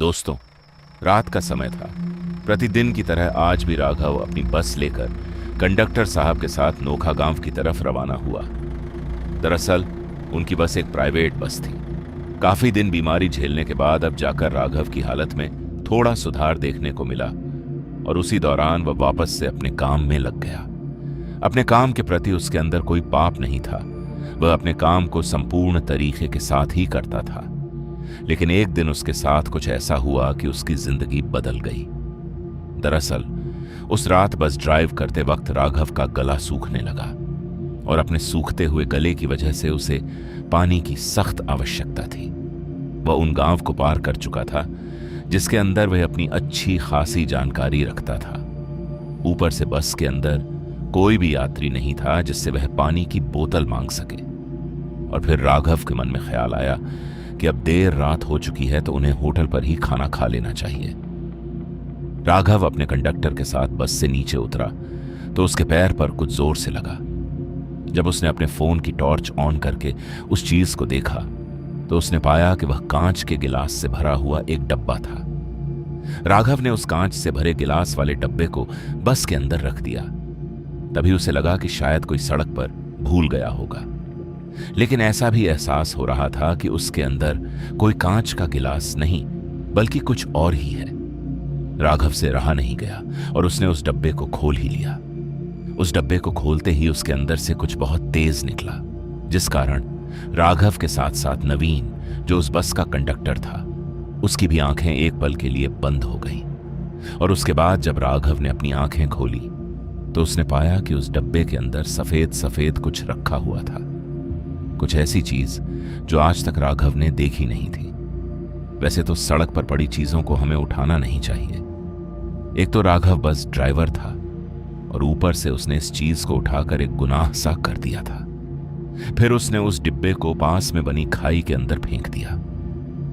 दोस्तों, रात का समय था। प्रतिदिन की तरह आज भी राघव अपनी बस लेकर कंडक्टर साहब के साथ नोखा गांव की तरफ रवाना हुआ। दरअसल उनकी बस एक प्राइवेट बस थी। काफी दिन बीमारी झेलने के बाद अब जाकर राघव की हालत में थोड़ा सुधार देखने को मिला और उसी दौरान वह वापस से अपने काम में लग गया। अपने काम के प्रति उसके अंदर कोई पाप नहीं था। वह अपने काम को संपूर्ण तरीके के साथ ही करता था। लेकिन एक दिन उसके साथ कुछ ऐसा हुआ कि उसकी जिंदगी बदल गई। दरअसल उस रात बस ड्राइव करते वक्त राघव का गला सूखने लगा और अपने सूखते हुए गले की वजह से उसे पानी की सख्त आवश्यकता थी। वह उन गांव को पार कर चुका था जिसके अंदर वह अपनी अच्छी खासी जानकारी रखता था। ऊपर से बस के अंदर कोई भी यात्री नहीं था जिससे वह पानी की बोतल मांग सके। और फिर राघव के मन में ख्याल आया कि अब देर रात हो चुकी है तो उन्हें होटल पर ही खाना खा लेना चाहिए। राघव अपने कंडक्टर के साथ बस से नीचे उतरा तो उसके पैर पर कुछ जोर से लगा। जब उसने अपने फोन की टॉर्च ऑन करके उस चीज को देखा तो उसने पाया कि वह कांच के गिलास से भरा हुआ एक डब्बा था। राघव ने उस कांच से भरे गिलास वाले डब्बे को बस के अंदर रख दिया। तभी उसे लगा कि शायद कोई सड़क पर भूल गया होगा, लेकिन ऐसा भी एहसास हो रहा था कि उसके अंदर कोई कांच का गिलास नहीं बल्कि कुछ और ही है। राघव से रहा नहीं गया और उसने उस डब्बे को खोल ही लिया। उस डब्बे को खोलते ही उसके अंदर से कुछ बहुत तेज निकला, जिस कारण राघव के साथ साथ नवीन, जो उस बस का कंडक्टर था, उसकी भी आंखें एक पल के लिए बंद हो गईं। और उसके बाद जब राघव ने अपनी आंखें खोली तो उसने पाया कि उस डब्बे के अंदर सफेद सफेद कुछ रखा हुआ था। कुछ ऐसी चीज जो आज तक राघव ने देखी नहीं थी। वैसे तो सड़क पर पड़ी चीजों को हमें उठाना नहीं चाहिए। एक तो राघव बस ड्राइवर था और ऊपर से उसने इस चीज को उठाकर एक गुनाह सा कर दिया था। फिर उसने उस डिब्बे को पास में बनी खाई के अंदर फेंक दिया।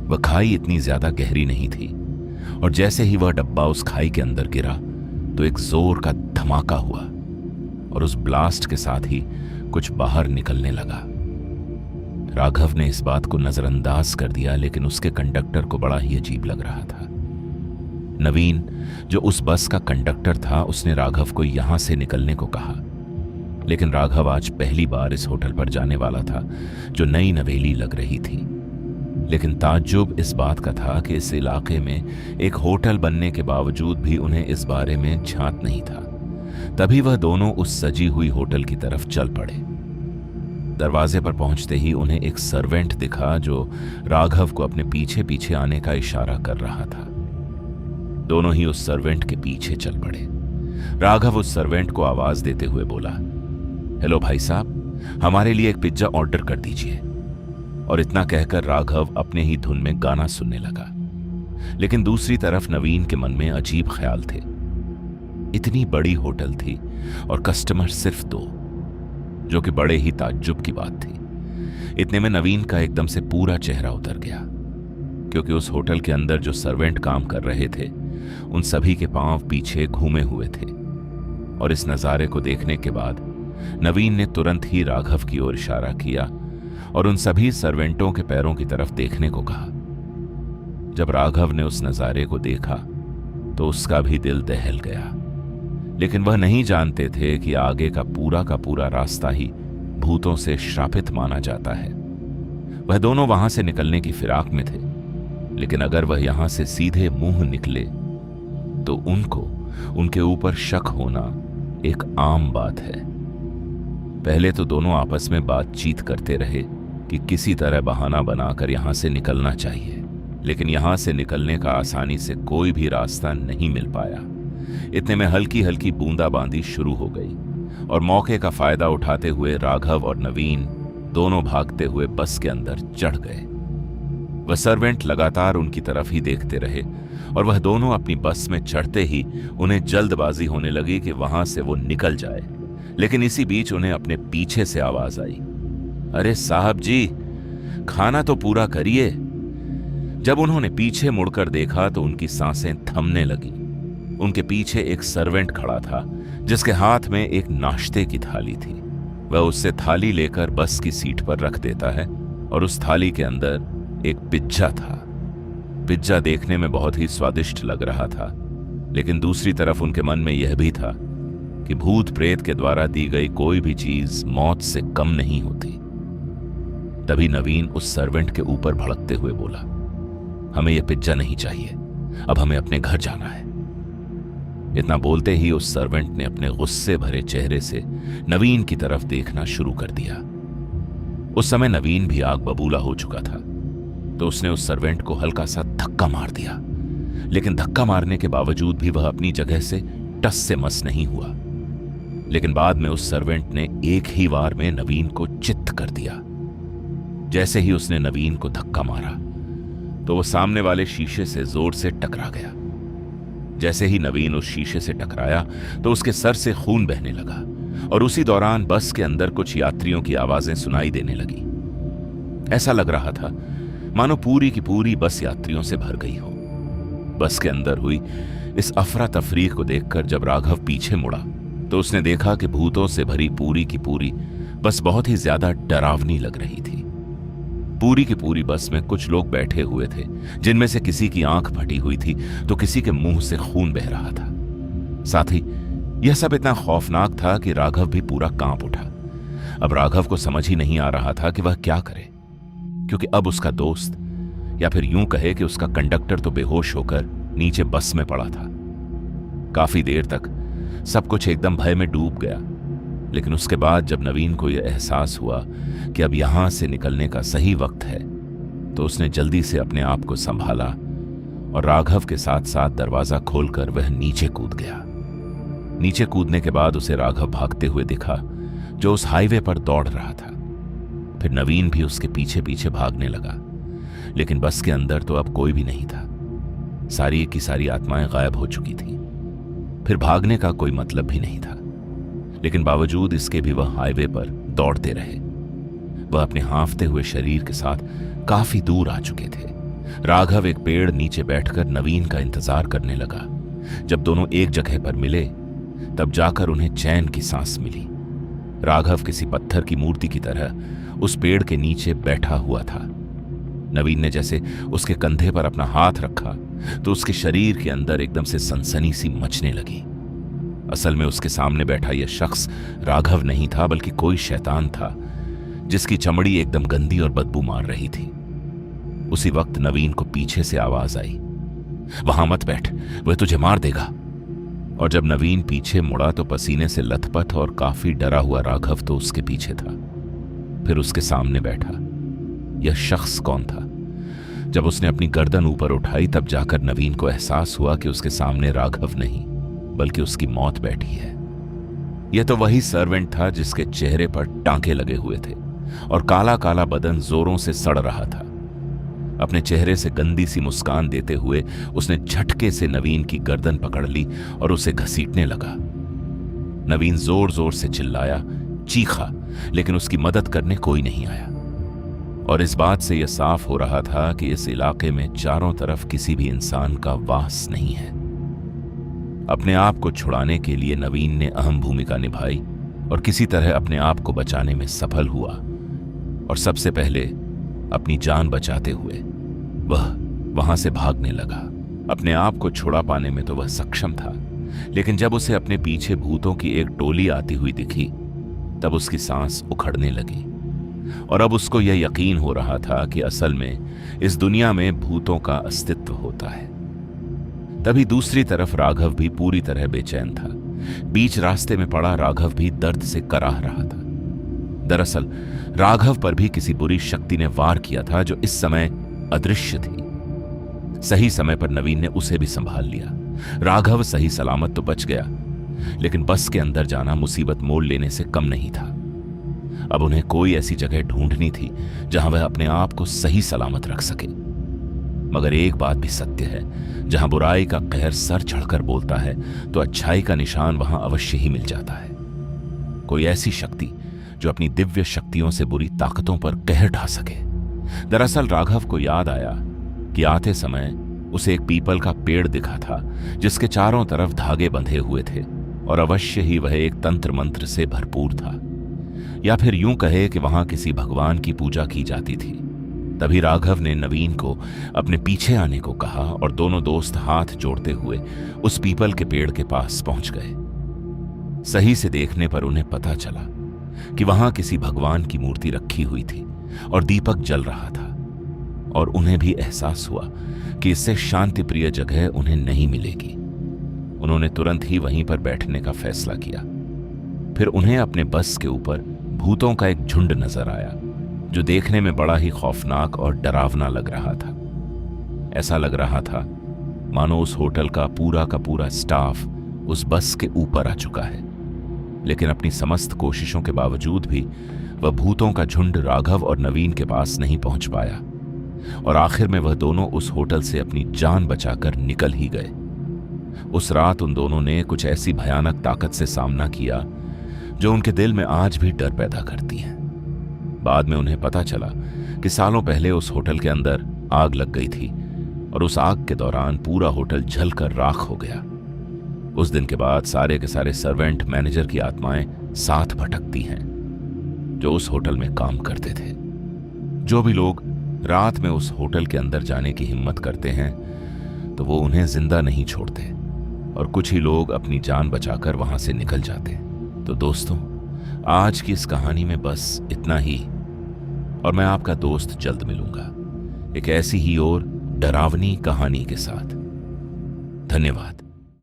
वह खाई इतनी ज्यादा गहरी नहीं थी और जैसे ही वह डब्बा उस खाई के अंदर गिरा तो एक जोर का धमाका हुआ और उस ब्लास्ट के साथ ही कुछ बाहर निकलने लगा। राघव ने इस बात को नजरअंदाज कर दिया, लेकिन उसके कंडक्टर को बड़ा ही अजीब लग रहा था। नवीन, जो उस बस का कंडक्टर था, उसने राघव को यहां से निकलने को कहा। लेकिन राघव आज पहली बार इस होटल पर जाने वाला था जो नई नवेली लग रही थी। लेकिन ताज्जुब इस बात का था कि इस इलाके में एक होटल बनने के बावजूद भी उन्हें इस बारे में झांत नहीं था। तभी वह दोनों उस सजी हुई होटल की तरफ चल पड़े। दरवाजे पर पहुंचते ही उन्हें एक सर्वेंट दिखा जो राघव को अपने पीछे पीछे आने का इशारा कर रहा था। दोनों ही उस सर्वेंट के पीछे चल पड़े। राघव उस सर्वेंट को आवाज देते हुए बोला, हेलो भाई साहब, हमारे लिए एक पिज्जा ऑर्डर कर दीजिए। और इतना कहकर राघव अपने ही धुन में गाना सुनने लगा। लेकिन दूसरी तरफ नवीन के मन में अजीब ख्याल थे। इतनी बड़ी होटल थी और कस्टमर सिर्फ 2, जो कि बड़े ही ताज्जुब की बात थी। इतने में नवीन का एकदम से पूरा चेहरा उतर गया, क्योंकि उस होटल के अंदर जो सर्वेंट काम कर रहे थे उन सभी के पांव पीछे घूमे हुए थे। और इस नजारे को देखने के बाद नवीन ने तुरंत ही राघव की ओर इशारा किया और उन सभी सर्वेंटों के पैरों की तरफ देखने को कहा। जब राघव ने उस नजारे को देखा तो उसका भी दिल दहल गया। लेकिन वह नहीं जानते थे कि आगे का पूरा रास्ता ही भूतों से श्रापित माना जाता है। वह दोनों वहां से निकलने की फिराक में थे, लेकिन अगर वह यहां से सीधे मुंह निकले तो उनको उनके ऊपर शक होना एक आम बात है। पहले तो दोनों आपस में बातचीत करते रहे कि किसी तरह बहाना बनाकर यहां से निकलना चाहिए, लेकिन यहां से निकलने का आसानी से कोई भी रास्ता नहीं मिल पाया। इतने में हल्की हल्की बूंदाबांदी शुरू हो गई और मौके का फायदा उठाते हुए राघव और नवीन दोनों भागते हुए बस के अंदर चढ़ गए। वह सर्वेंट लगातार उनकी तरफ ही देखते रहे और वह दोनों अपनी बस में चढ़ते ही उन्हें जल्दबाजी होने लगी कि वहां से वो निकल जाए। लेकिन इसी बीच उन्हें अपने पीछे से आवाज आई, अरे साहब जी, खाना तो पूरा करिए। जब उन्होंने पीछे मुड़कर देखा तो उनकी सांसें थमने लगी। उनके पीछे एक सर्वेंट खड़ा था जिसके हाथ में एक नाश्ते की थाली थी। वह उससे थाली लेकर बस की सीट पर रख देता है और उस थाली के अंदर एक पिज्जा था। पिज्जा देखने में बहुत ही स्वादिष्ट लग रहा था, लेकिन दूसरी तरफ उनके मन में यह भी था कि भूत प्रेत के द्वारा दी गई कोई भी चीज मौत से कम नहीं होती। तभी नवीन उस सर्वेंट के ऊपर भड़कते हुए बोला, हमें यह पिज्जा नहीं चाहिए, अब हमें अपने घर जाना है। इतना बोलते ही उस सर्वेंट ने अपने गुस्से भरे चेहरे से नवीन की तरफ देखना शुरू कर दिया। उस समय नवीन भी आग बबूला हो चुका था, तो उसने उस सर्वेंट को हल्का सा धक्का मार दिया, लेकिन धक्का मारने के बावजूद भी वह अपनी जगह से टस से मस नहीं हुआ। लेकिन बाद में उस सर्वेंट ने एक ही वार में नवीन को चित्त कर दिया। जैसे ही उसने नवीन को धक्का मारा तो वो सामने वाले शीशे से जोर से टकरा गया। जैसे ही नवीन उस शीशे से टकराया तो उसके सर से खून बहने लगा और उसी दौरान बस के अंदर कुछ यात्रियों की आवाजें सुनाई देने लगी। ऐसा लग रहा था मानो पूरी की पूरी बस यात्रियों से भर गई हो। बस के अंदर हुई इस अफरा तफरी को देखकर जब राघव पीछे मुड़ा तो उसने देखा कि भूतों से भरी पूरी की पूरी बस बहुत ही ज्यादा डरावनी लग रही थी। पूरी की पूरी बस में कुछ लोग बैठे हुए थे, जिनमें से किसी की आंख फटी हुई थी तो किसी के मुंह से खून बह रहा था। साथ ही यह सब इतना खौफनाक था कि राघव भी पूरा कांप उठा। अब राघव को समझ ही नहीं आ रहा था कि वह क्या करे, क्योंकि अब उसका दोस्त, या फिर यूं कहे कि उसका कंडक्टर, तो बेहोश होकर नीचे बस में पड़ा था। काफी देर तक सब कुछ एकदम भय में डूब गया, लेकिन उसके बाद जब नवीन को यह एहसास हुआ कि अब यहां से निकलने का सही वक्त है, तो उसने जल्दी से अपने आप को संभाला और राघव के साथ साथ दरवाजा खोलकर वह नीचे कूद गया। नीचे कूदने के बाद उसे राघव भागते हुए दिखा, जो उस हाईवे पर दौड़ रहा था। फिर नवीन भी उसके पीछे पीछे भागने लगा, लेकिन बस के अंदर तो अब कोई भी नहीं था। सारी की सारी आत्माएं गायब हो चुकी थी। फिर भागने का कोई मतलब भी नहीं था, लेकिन बावजूद इसके भी वह हाईवे पर दौड़ते रहे। वह अपने हांफते हुए शरीर के साथ काफी दूर आ चुके थे। राघव एक पेड़ नीचे बैठकर नवीन का इंतजार करने लगा। जब दोनों एक जगह पर मिले तब जाकर उन्हें चैन की सांस मिली। राघव किसी पत्थर की मूर्ति की तरह उस पेड़ के नीचे बैठा हुआ था। नवीन ने जैसे उसके कंधे पर अपना हाथ रखा तो उसके शरीर के अंदर एकदम से सनसनी सी मचने लगी। असल में उसके सामने बैठा यह शख्स राघव नहीं था, बल्कि कोई शैतान था, जिसकी चमड़ी एकदम गंदी और बदबू मार रही थी। उसी वक्त नवीन को पीछे से आवाज आई, वहां मत बैठ, वह तुझे मार देगा। और जब नवीन पीछे मुड़ा तो पसीने से लथपथ और काफी डरा हुआ राघव तो उसके पीछे था। फिर उसके सामने बैठा यह शख्स कौन था? जब उसने अपनी गर्दन ऊपर उठाई तब जाकर नवीन को एहसास हुआ कि उसके सामने राघव नहीं, बल्कि उसकी मौत बैठी है। यह तो वही सर्वेंट था जिसके चेहरे पर टांके लगे हुए थे और काला काला बदन जोरों से सड़ रहा था। अपने चेहरे से गंदी सी मुस्कान देते हुए उसने झटके से नवीन की गर्दन पकड़ ली और उसे घसीटने लगा। नवीन जोर जोर से चिल्लाया, चीखा, लेकिन उसकी मदद करने कोई नहीं आया। और इस बात से यह साफ हो रहा था कि इस इलाके में चारों तरफ किसी भी इंसान का वास नहीं है। अपने आप को छुड़ाने के लिए नवीन ने अहम भूमिका निभाई और किसी तरह अपने आप को बचाने में सफल हुआ। और सबसे पहले अपनी जान बचाते हुए वह वहां से भागने लगा। अपने आप को छुड़ा पाने में तो वह सक्षम था, लेकिन जब उसे अपने पीछे भूतों की एक टोली आती हुई दिखी तब उसकी सांस उखड़ने लगी। और अब उसको यह यकीन हो रहा था कि असल में इस दुनिया में भूतों का अस्तित्व होता है। तभी दूसरी तरफ राघव भी पूरी तरह बेचैन था। बीच रास्ते में पड़ा राघव भी दर्द से कराह रहा था। दरअसल राघव पर भी किसी बुरी शक्ति ने वार किया था, जो इस समय अदृश्य थी। सही समय पर नवीन ने उसे भी संभाल लिया। राघव सही सलामत तो बच गया, लेकिन बस के अंदर जाना मुसीबत मोल लेने से कम नहीं था। अब उन्हें कोई ऐसी जगह ढूंढनी थी जहां वह अपने आप को सही सलामत रख सके। मगर एक बात भी सत्य है, जहां बुराई का कहर सर चढ़कर बोलता है तो अच्छाई का निशान वहां अवश्य ही मिल जाता है। कोई ऐसी शक्ति जो अपनी दिव्य शक्तियों से बुरी ताकतों पर कहर ढा सके। दरअसल राघव को याद आया कि आते समय उसे एक पीपल का पेड़ दिखा था, जिसके चारों तरफ धागे बंधे हुए थे, और अवश्य ही वह एक तंत्र मंत्र से भरपूर था, या फिर यूं कहे कि वहां किसी भगवान की पूजा की जाती थी। तभी राघव ने नवीन को अपने पीछे आने को कहा और दोनों दोस्त हाथ जोड़ते हुए उस पीपल के पेड़ के पास पहुंच गए। सही से देखने पर उन्हें पता चला कि वहां किसी भगवान की मूर्ति रखी हुई थी और दीपक जल रहा था, और उन्हें भी एहसास हुआ कि इससे शांति प्रिय जगह उन्हें नहीं मिलेगी। उन्होंने तुरंत ही वहीं पर बैठने का फैसला किया। फिर उन्हें अपने बस के ऊपर भूतों का एक झुंड नजर आया, जो देखने में बड़ा ही खौफनाक और डरावना लग रहा था। ऐसा लग रहा था मानो उस होटल का पूरा स्टाफ उस बस के ऊपर आ चुका है। लेकिन अपनी समस्त कोशिशों के बावजूद भी वह भूतों का झुंड राघव और नवीन के पास नहीं पहुंच पाया, और आखिर में वह दोनों उस होटल से अपनी जान बचाकर निकल ही गए। उस रात उन दोनों ने कुछ ऐसी भयानक ताकत से सामना किया जो उनके दिल में आज भी डर पैदा करती है। बाद में उन्हें पता चला कि सालों पहले उस होटल के अंदर आग लग गई थी, और उस आग के दौरान पूरा होटल जलकर राख हो गया। उस दिन के बाद सारे के सारे सर्वेंट मैनेजर की आत्माएं साथ भटकती हैं, जो उस होटल में काम करते थे। जो भी लोग रात में उस होटल के अंदर जाने की हिम्मत करते हैं तो वो उन्हें जिंदा नहीं छोड़ते, और कुछ ही लोग अपनी जान बचाकर वहां से निकल जाते। तो दोस्तों, आज की इस कहानी में बस इतना ही, और मैं आपका दोस्त जल्द मिलूंगा एक ऐसी ही और डरावनी कहानी के साथ। धन्यवाद।